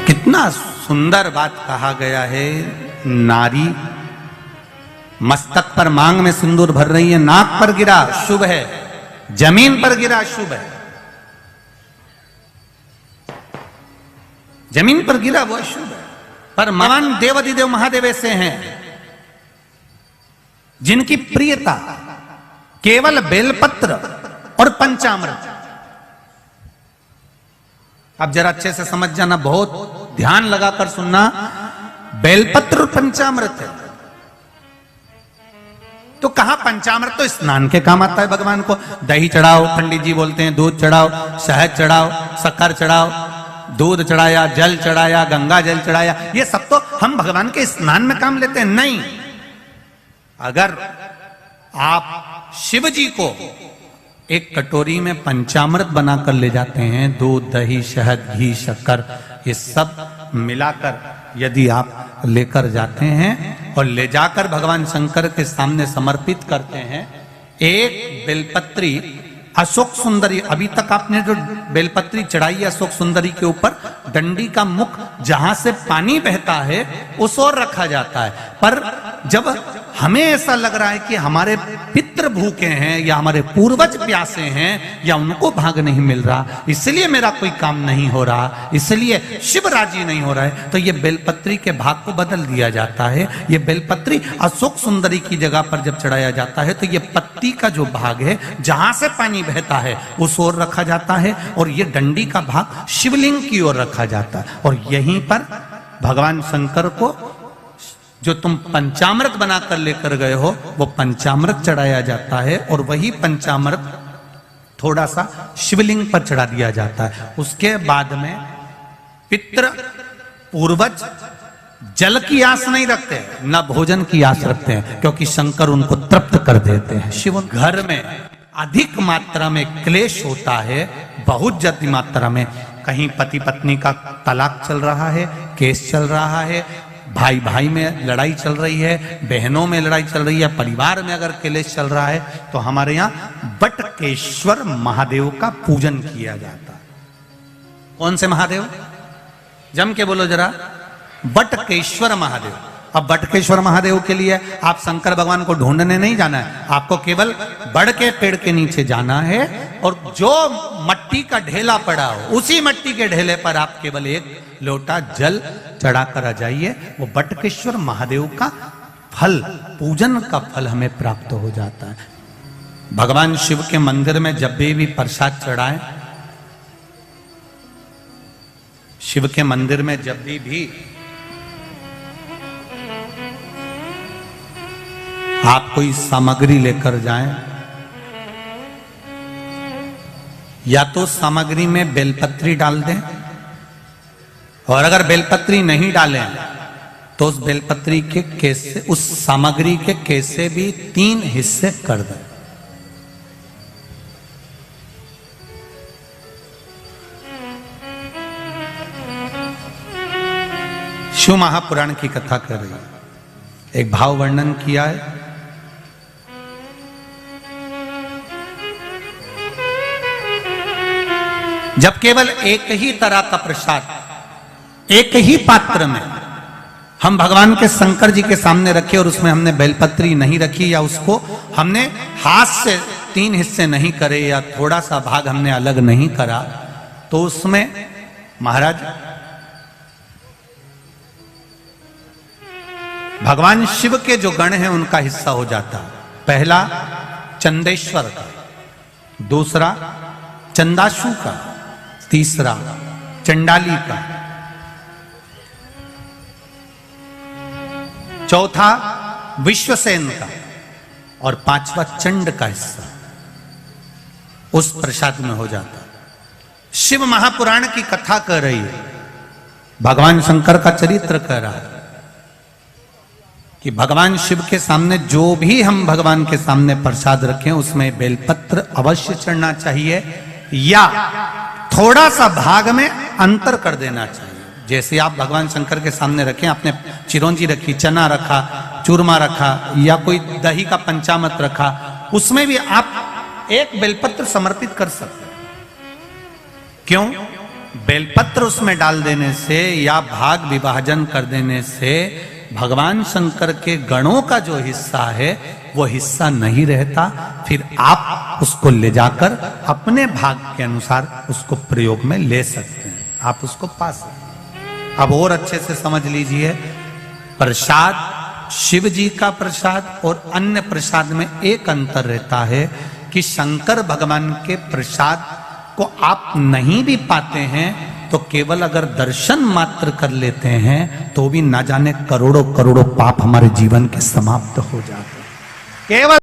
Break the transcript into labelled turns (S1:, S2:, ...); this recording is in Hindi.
S1: कितना सुंदर बात कहा गया है। नारी मस्तक पर मांग में सिंदूर भर रही है, नाक पर गिरा शुभ है, जमीन पर गिरा शुभ है। जमीन पर गिरा वो अशुभ है, पर महान देवाधिदेव महादेव ऐसे हैं जिनकी प्रियता केवल बेलपत्र और पंचामृत। अब जरा अच्छे से समझ जाना, बहुत ध्यान लगाकर सुनना। बेलपत्र और पंचामृत है तो कहां पंचामृत तो स्नान के काम आता है भगवान को। दही चढ़ाओ, पंडित जी बोलते हैं, दूध चढ़ाओ, शहद चढ़ाओ, शक्कर चढ़ाओ, दूध चढ़ाया, जल चढ़ाया, गंगा जल चढ़ाया, ये सब तो हम भगवान के स्नान में काम लेते हैं। नहीं, अगर आप शिव जी को एक कटोरी में पंचामृत बनाकर ले जाते हैं, दूध, दही, शहद, घी, शक्कर, ये सब मिलाकर यदि आप लेकर जाते हैं और ले जाकर भगवान शंकर के सामने समर्पित करते हैं, एक बेलपत्री अशोक सुंदरी, अभी तक आपने जो बेलपत्री चढ़ाई है अशोक सुंदरी के ऊपर, डंडी का मुख जहां से पानी बहता है उस ओर रखा जाता है। पर जब हमें ऐसा लग रहा है कि हमारे पितृ भूखे हैं या हमारे पूर्वज प्यासे हैं या उनको भाग नहीं मिल रहा, इसलिए मेरा कोई काम नहीं हो रहा, इसलिए शिव राजी नहीं हो रहा है, तो ये बेलपत्री के भाग को बदल दिया जाता है। ये बेलपत्री अशोक सुंदरी की जगह पर जब चढ़ाया जाता है तो ये पत्ती का जो भाग है जहां से पानी बहता है उस ओर रखा जाता है और ये डंडी का भाग शिवलिंग की ओर रखा जाता है। और यहीं पर भगवान शंकर को जो तुम पंचामृत बनाकर लेकर गए हो वो पंचामृत चढ़ाया जाता है और वही पंचामृत थोड़ा सा शिवलिंग पर चढ़ा दिया जाता है। उसके बाद में पितृ पूर्वज जल की आस नहीं रखते, न भोजन की आस रखते हैं, क्योंकि शंकर उनको तृप्त कर देते हैं। शिव घर में अधिक मात्रा में क्लेश होता है, बहुत ज्यादा मात्रा में, कहीं पति पत्नी का तलाक चल रहा है, केस चल रहा है, भाई भाई में लड़ाई चल रही है, बहनों में लड़ाई चल रही है, परिवार में अगर क्लेश चल रहा है, तो हमारे यहाँ बटकेश्वर महादेव का पूजन किया जाता है। कौन से महादेव? जम के बोलो जरा, बटकेश्वर महादेव। अब बटकेश्वर महादेव के लिए आप शंकर भगवान को ढूंढने नहीं जाना है, आपको केवल बड़ के पेड़ के नीचे जाना है और जो मट्टी का ढेला पड़ा हो उसी मट्टी के ढेले पर आप केवल एक लोटा जल चढ़ाकर आ जाइए, वो बटकेश्वर महादेव का फल, पूजन का फल हमें प्राप्त हो जाता है। भगवान शिव के मंदिर में जब भी प्रसाद चढ़ाएं, शिव के मंदिर में जब भी आप कोई सामग्री लेकर जाएं, या तो सामग्री में बेलपत्री डाल दें, और अगर बेलपत्री नहीं डालें तो उस बेलपत्री के केसे, उस सामग्री के केसे भी 3 हिस्से कर दें। शिव महापुराण की कथा कर रही है, एक भाव वर्णन किया है। जब केवल एक ही तरह का प्रसाद एक ही पात्र में हम भगवान के शंकर जी के सामने रखे और उसमें हमने बेलपत्री नहीं रखी, या उसको हमने हाथ से 3 हिस्से नहीं करे, या थोड़ा सा भाग हमने अलग नहीं करा, तो उसमें महाराज भगवान शिव के जो गण हैं उनका हिस्सा हो जाता। पहला चंदेश्वर का, दूसरा चंदाशु का, तीसरा चंडाली का, चौथा विश्वसेन का और 5वां चंड का हिस्सा उस प्रसाद में हो जाता। शिव महापुराण की कथा कर रही है, भगवान शंकर का चरित्र कह रहा है कि भगवान शिव के सामने जो भी हम भगवान के सामने प्रसाद रखें उसमें बेलपत्र अवश्य चढ़ना चाहिए, या थोड़ा सा भाग में अंतर कर देना चाहिए। जैसे आप भगवान शंकर के सामने रखें, आपने चिरौंजी रखी, चना रखा, चूरमा रखा, या कोई दही का पंचामृत रखा, उसमें भी आप एक बेलपत्र समर्पित कर सकते हैं। क्यों? बेलपत्र उसमें डाल देने से या भाग विभाजन कर देने से भगवान शंकर के गणों का जो हिस्सा है वो हिस्सा नहीं रहता। फिर आप उसको ले जाकर अपने भाग के अनुसार उसको प्रयोग में ले सकते हैं, आप उसको पा सकते हैं। अब और अच्छे से समझ लीजिए, प्रसाद शिव जी का प्रसाद और अन्य प्रसाद में एक अंतर रहता है कि शंकर भगवान के प्रसाद को आप नहीं भी पाते हैं तो केवल अगर दर्शन मात्र कर लेते हैं तो भी ना जाने करोड़ों करोड़ों पाप हमारे जीवन के समाप्त हो जाते हैं। केवल